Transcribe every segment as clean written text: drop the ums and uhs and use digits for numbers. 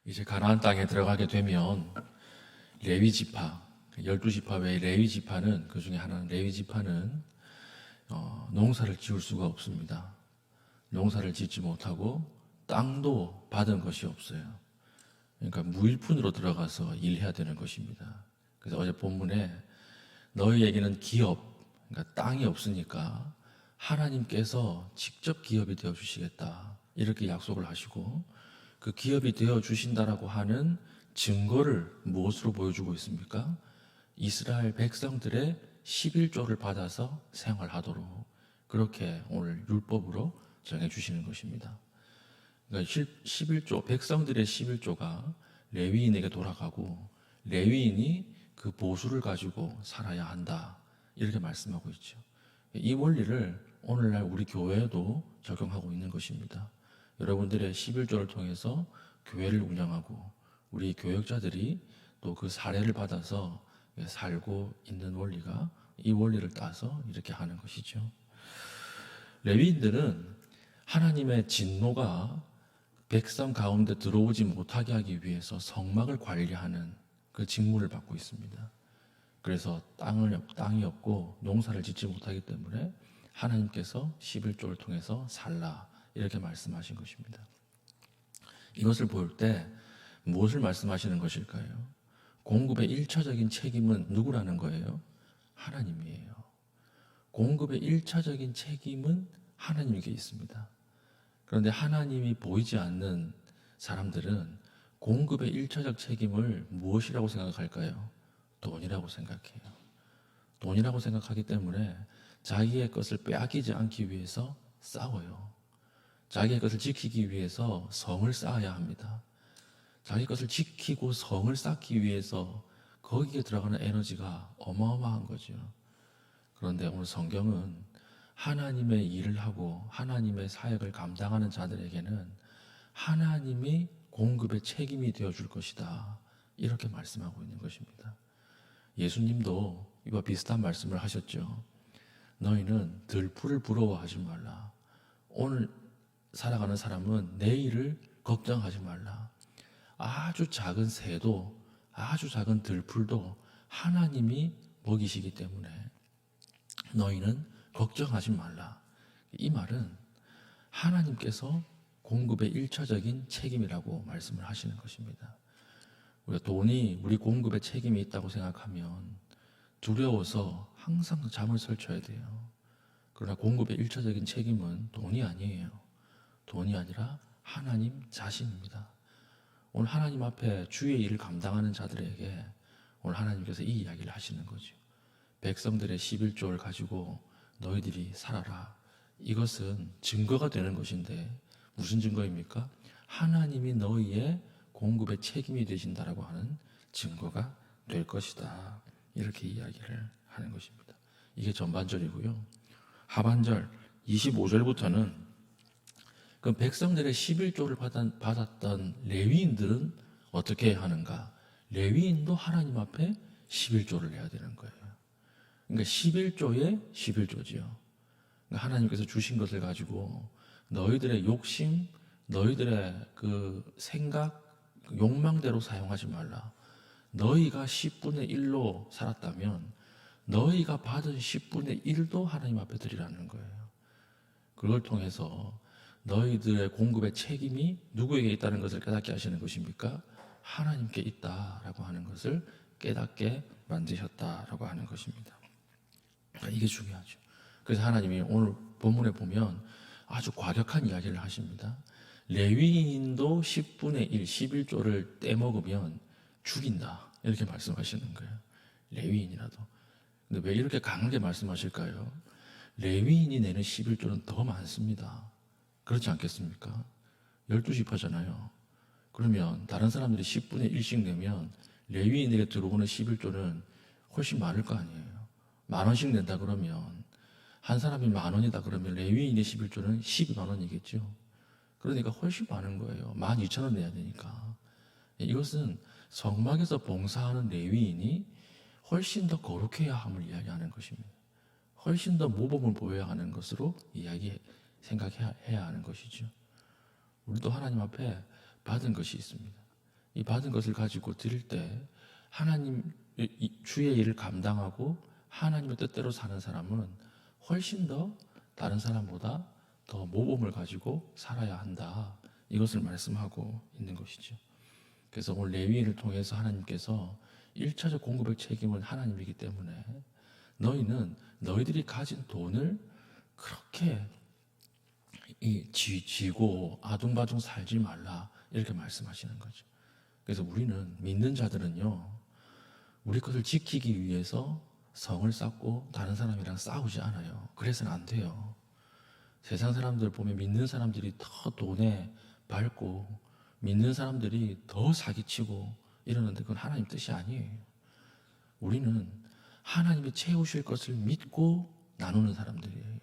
이제 가나안 땅에 들어가게 되면 레위 지파, 12지파 외에 레위 지파는, 그 중에 하나는 레위 지파는 농사를 지을 수가 없습니다. 농사를 짓지 못하고 땅도 받은 것이 없어요. 그러니까 무일푼으로 들어가서 일해야 되는 것입니다. 그래서 어제 본문에 너희에게는 기업, 그러니까 땅이 없으니까 하나님께서 직접 기업이 되어 주시겠다, 이렇게 약속을 하시고, 그 기업이 되어 주신다라고 하는 증거를 무엇으로 보여주고 있습니까? 이스라엘 백성들의 11조를 받아서 생활하도록 그렇게 오늘 율법으로 정해 주시는 것입니다. 그러니까 11조, 백성들의 11조가 레위인에게 돌아가고 레위인이 그 보수를 가지고 살아야 한다, 이렇게 말씀하고 있죠. 이 원리를 오늘날 우리 교회에도 적용하고 있는 것입니다. 여러분들의 11조를 통해서 교회를 운영하고 우리 교역자들이 또 그 사례를 받아서 살고 있는 원리가, 이 원리를 따서 이렇게 하는 것이죠. 레위인들은 하나님의 진노가 백성 가운데 들어오지 못하게 하기 위해서 성막을 관리하는 그 직무를 받고 있습니다. 그래서 땅이 없고 농사를 짓지 못하기 때문에 하나님께서 11조를 통해서 살라, 이렇게 말씀하신 것입니다. 이것을 볼 때 무엇을 말씀하시는 것일까요? 공급의 1차적인 책임은 누구라는 거예요? 하나님이에요. 공급의 1차적인 책임은 하나님께 있습니다. 그런데 하나님이 보이지 않는 사람들은 공급의 1차적 책임을 무엇이라고 생각할까요? 돈이라고 생각해요. 돈이라고 생각하기 때문에 자기의 것을 빼앗기지 않기 위해서 싸워요. 자기의 것을 지키기 위해서 성을 쌓아야 합니다. 자기 것을 지키고 성을 쌓기 위해서 거기에 들어가는 에너지가 어마어마한 거죠. 그런데 오늘 성경은 하나님의 일을 하고 하나님의 사역을 감당하는 자들에게는 하나님이 공급의 책임이 되어줄 것이다, 이렇게 말씀하고 있는 것입니다. 예수님도 이와 비슷한 말씀을 하셨죠. 너희는 들풀을 부러워하지 말라. 오늘 살아가는 사람은 내일을 걱정하지 말라. 아주 작은 새도, 아주 작은 들풀도 하나님이 먹이시기 때문에 너희는 걱정하지 말라. 이 말은 하나님께서 공급의 1차적인 책임이라고 말씀을 하시는 것입니다. 우리가 돈이 우리 공급에 책임이 있다고 생각하면 두려워서 항상 잠을 설쳐야 돼요. 그러나 공급의 1차적인 책임은 돈이 아니에요. 돈이 아니라 하나님 자신입니다. 오늘 하나님 앞에 주의 일을 감당하는 자들에게 오늘 하나님께서 이 이야기를 하시는 거죠. 백성들의 11조를 가지고 너희들이 살아라. 이것은 증거가 되는 것인데 무슨 증거입니까? 하나님이 너희의 공급의 책임이 되신다라고 하는 증거가 될 것이다, 이렇게 이야기를 하는 것입니다. 이게 전반절이고요. 하반절 25절부터는 그 백성들의 11조를 받았던 레위인들은 어떻게 해야 하는가? 레위인도 하나님 앞에 11조를 해야 되는 거예요. 그러니까 11조에 11조지요. 그러니까 하나님께서 주신 것을 가지고 너희들의 욕심, 너희들의 그 생각, 욕망대로 사용하지 말라. 너희가 10분의 1로 살았다면 너희가 받은 10분의 1도 하나님 앞에 드리라는 거예요. 그걸 통해서 너희들의 공급의 책임이 누구에게 있다는 것을 깨닫게 하시는 것입니까? 하나님께 있다라고 하는 것을 깨닫게 만드셨다라고 하는 것입니다. 이게 중요하죠. 그래서 하나님이 오늘 본문에 보면 아주 과격한 이야기를 하십니다. 레위인도 10분의 1, 11조를 떼먹으면 죽인다, 이렇게 말씀하시는 거예요. 레위인이라도. 근데 왜 이렇게 강하게 말씀하실까요? 레위인이 내는 11조는 더 많습니다. 그렇지 않겠습니까? 12지파잖아요. 그러면 다른 사람들이 10분의 1씩 내면 레위인에게 들어오는 11조는 훨씬 많을 거 아니에요. 10,000원씩 낸다 그러면, 한 사람이 10,000원이다 그러면 레위인의 11조는 12만 원이겠죠. 그러니까 훨씬 많은 거예요. 12,000원 내야 되니까. 이것은 성막에서 봉사하는 레위인이 훨씬 더 거룩해야 함을 이야기하는 것입니다. 훨씬 더 모범을 보여야 하는 것으로 생각해야 하는 것이죠. 우리도 하나님 앞에 받은 것이 있습니다. 이 받은 것을 가지고 드릴 때 하나님 주의 일을 감당하고 하나님의 뜻대로 사는 사람은 훨씬 더 다른 사람보다 더 모범을 가지고 살아야 한다. 이것을 말씀하고 있는 것이죠. 그래서 오늘 레위인을 통해서 하나님께서 1차적 공급의 책임은 하나님이기 때문에 너희는 너희들이 가진 돈을 그렇게 쥐고 아둥바둥 살지 말라 이렇게 말씀하시는 거죠. 그래서 우리는 믿는 자들은요, 우리 것을 지키기 위해서 성을 쌓고 다른 사람이랑 싸우지 않아요. 그래서는 안 돼요. 세상 사람들 보면 믿는 사람들이 더 돈에 밟고 믿는 사람들이 더 사기치고 이러는데 그건 하나님 뜻이 아니에요. 우리는 하나님이 채우실 것을 믿고 나누는 사람들이에요.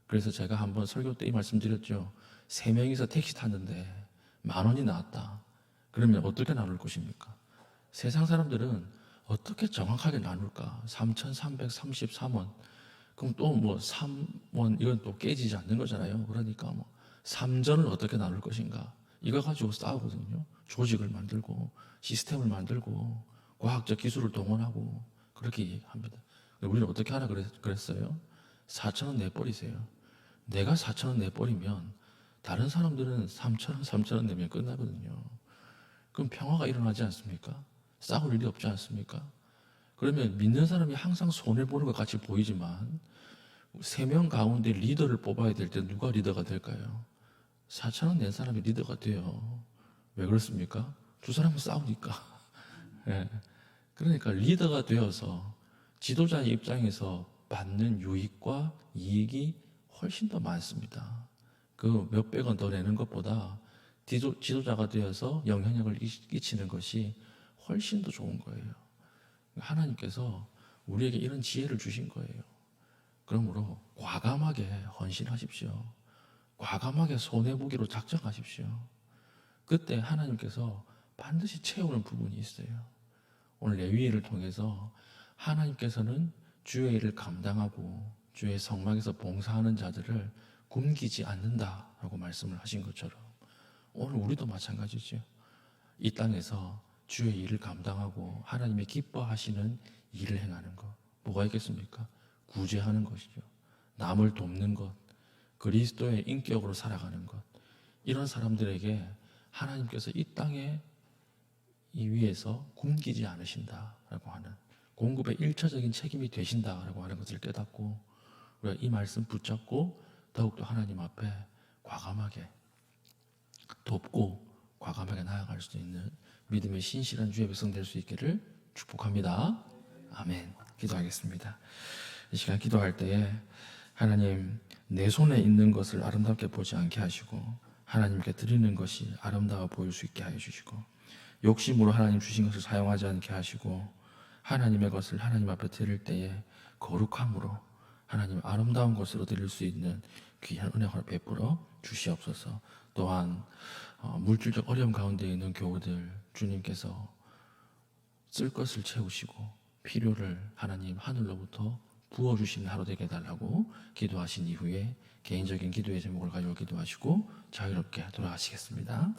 그래서 제가 한번 설교 때 이 말씀드렸죠. 3명이서 택시 탔는데 10,000원이 나왔다. 그러면 어떻게 나눌 것입니까? 세상 사람들은 어떻게 정확하게 나눌까? 3,333원. 그럼 또 뭐 3원 이건 또 깨지지 않는 거잖아요. 그러니까 뭐 3전을 어떻게 나눌 것인가? 이거 가지고 싸우거든요. 조직을 만들고 시스템을 만들고 과학적 기술을 동원하고 그렇게 합니다. 우리는 어떻게 하나 그랬어요? 4,000원 내버리세요. 내가 4,000원 내버리면 다른 사람들은 3,000원, 3,000원 내면 끝나거든요. 그럼 평화가 일어나지 않습니까? 싸울 일이 없지 않습니까? 그러면 믿는 사람이 항상 손해보는 것 같이 보이지만 3명 가운데 리더를 뽑아야 될 때 누가 리더가 될까요? 4,000원 낸 사람이 리더가 돼요. 왜 그렇습니까? 두 사람은 싸우니까. 예. 그러니까 리더가 되어서 지도자의 입장에서 받는 유익과 이익이 훨씬 더 많습니다. 그 몇백 원 더 내는 것보다 지도자가 되어서 영향력을 끼치는 것이 훨씬 더 좋은 거예요. 하나님께서 우리에게 이런 지혜를 주신 거예요. 그러므로 과감하게 헌신하십시오. 과감하게 손해보기로 작정하십시오. 그때 하나님께서 반드시 채우는 부분이 있어요. 오늘 레위기를 통해서 하나님께서는 주의 일을 감당하고 주의 성막에서 봉사하는 자들을 굶기지 않는다라고 말씀을 하신 것처럼 오늘 우리도 마찬가지죠. 이 땅에서 주의 일을 감당하고 하나님의 기뻐하시는 일을 행하는 것. 뭐가 있겠습니까? 구제하는 것이죠. 남을 돕는 것. 그리스도의 인격으로 살아가는 것. 이런 사람들에게 하나님께서 이 땅에 이 위에서 굶기지 않으신다라고 하는 공급의 1차적인 책임이 되신다라고 하는 것을 깨닫고 우리가 이 말씀 붙잡고 더욱더 하나님 앞에 과감하게 돕고 과감하게 나아갈 수 있는 믿음의 신실한 주의 백성 될 수 있기를 축복합니다. 아멘. 기도하겠습니다. 이 시간 기도할 때에 하나님 내 손에 있는 것을 아름답게 보지 않게 하시고 하나님께 드리는 것이 아름다워 보일 수 있게 하여 주시고 욕심으로 하나님 주신 것을 사용하지 않게 하시고 하나님의 것을 하나님 앞에 드릴 때에 거룩함으로 하나님 아름다운 것으로 드릴 수 있는 귀한 은혜를 베풀어 주시옵소서. 또한 물질적 어려움 가운데 있는 교우들 주님께서 쓸 것을 채우시고 필요를 하나님 하늘로부터 부어주시는 하루 되게 해달라고 기도하신 이후에 개인적인 기도의 제목을 가지고 기도하시고 자유롭게 돌아가시겠습니다.